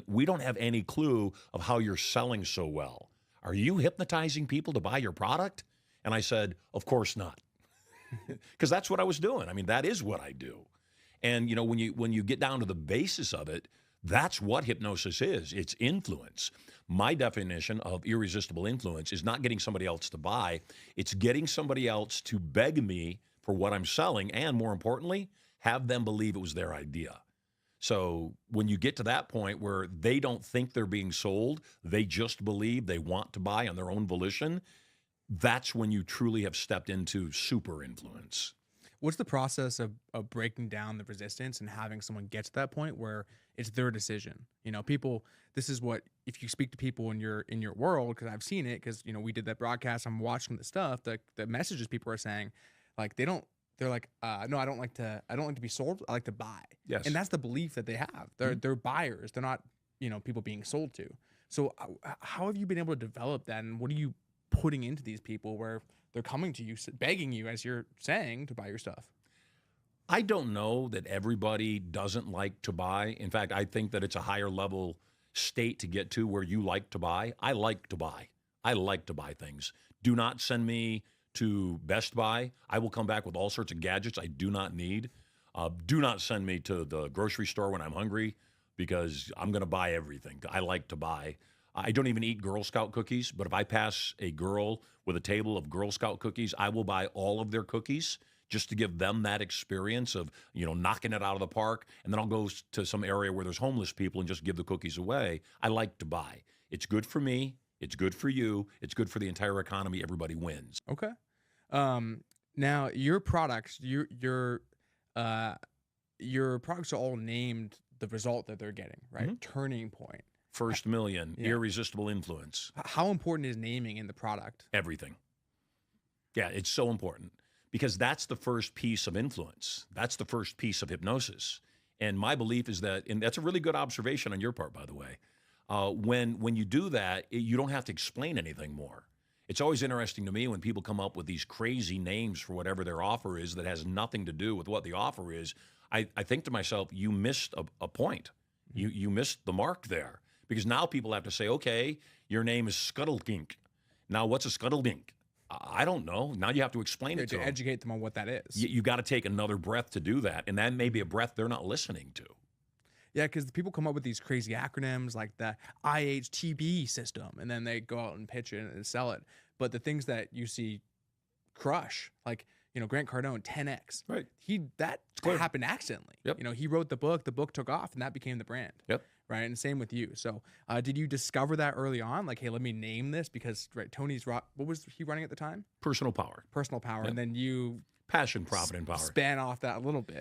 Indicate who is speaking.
Speaker 1: We don't have any clue of how you're selling so well. Are you hypnotizing people to buy your product? And I said, of course not. Because that's what I was doing. I mean, that is what I do. And when you get down to the basis of it, that's what hypnosis is. It's influence. My definition of irresistible influence is not getting somebody else to buy. It's getting somebody else to beg me for what I'm selling, and more importantly, have them believe it was their idea. So when you get to that point where they don't think they're being sold, they just believe they want to buy on their own volition, that's when you truly have stepped into super influence.
Speaker 2: What's the process of breaking down the resistance and having someone get to that point where it's their decision? People, this is what, if you speak to people in your world, because I've seen it, because we did that broadcast, I'm watching the stuff, the messages people are saying, like they're like, no, I don't like to be sold, I like to buy.
Speaker 1: Yes.
Speaker 2: And that's the belief that they have. They're buyers. They're not, people being sold to. So how have you been able to develop that, and what are you putting into these people where they're coming to you, begging you, as you're saying, to buy your stuff?
Speaker 1: I don't know that everybody doesn't like to buy. In fact, I think that it's a higher level state to get to where you like to buy. I like to buy. I like to buy things. Do not send me to Best Buy. I will come back with all sorts of gadgets I do not need. Do not send me to the grocery store when I'm hungry, because I'm going to buy everything. I like to buy. I don't even eat Girl Scout cookies, but if I pass a girl with a table of Girl Scout cookies, I will buy all of their cookies just to give them that experience of, knocking it out of the park. And then I'll go to some area where there's homeless people and just give the cookies away. I like to buy. It's good for me. It's good for you. It's good for the entire economy. Everybody wins.
Speaker 2: Okay. Now your products, your products are all named the result that they're getting, right?
Speaker 1: Mm-hmm.
Speaker 2: Turning point.
Speaker 1: First million,
Speaker 2: Yeah.
Speaker 1: irresistible influence.
Speaker 2: How important is naming in the product?
Speaker 1: Everything. Yeah, it's so important, because that's the first piece of influence. That's the first piece of hypnosis. And my belief is that, and that's a really good observation on your part, by the way, when you do that, you don't have to explain anything more. It's always interesting to me when people come up with these crazy names for whatever their offer is that has nothing to do with what the offer is. I think to myself, you missed a point. You missed the mark there. Because now people have to say, okay, your name is Scuttledink. Now, what's a Scuttledink? I don't know. Now you have to explain it to them.
Speaker 2: Educate them on what that is.
Speaker 1: You got to take another breath to do that. And that may be a breath they're not listening to.
Speaker 2: Yeah, because people come up with these crazy acronyms like the IHTB system, and then they go out and pitch it and sell it. But the things that you see crush, like, Grant Cardone, 10X.
Speaker 1: Right.
Speaker 2: That happened accidentally.
Speaker 1: Yep.
Speaker 2: he wrote the book took off, and that became the brand.
Speaker 1: Yep.
Speaker 2: Right. And same with you. So did you discover that early on? Like, hey, let me name this, because Tony's what was he running at the time?
Speaker 1: Personal power.
Speaker 2: Personal Power.
Speaker 1: Yep.
Speaker 2: And then you
Speaker 1: Passion, profit, and power.
Speaker 2: span off that a little bit.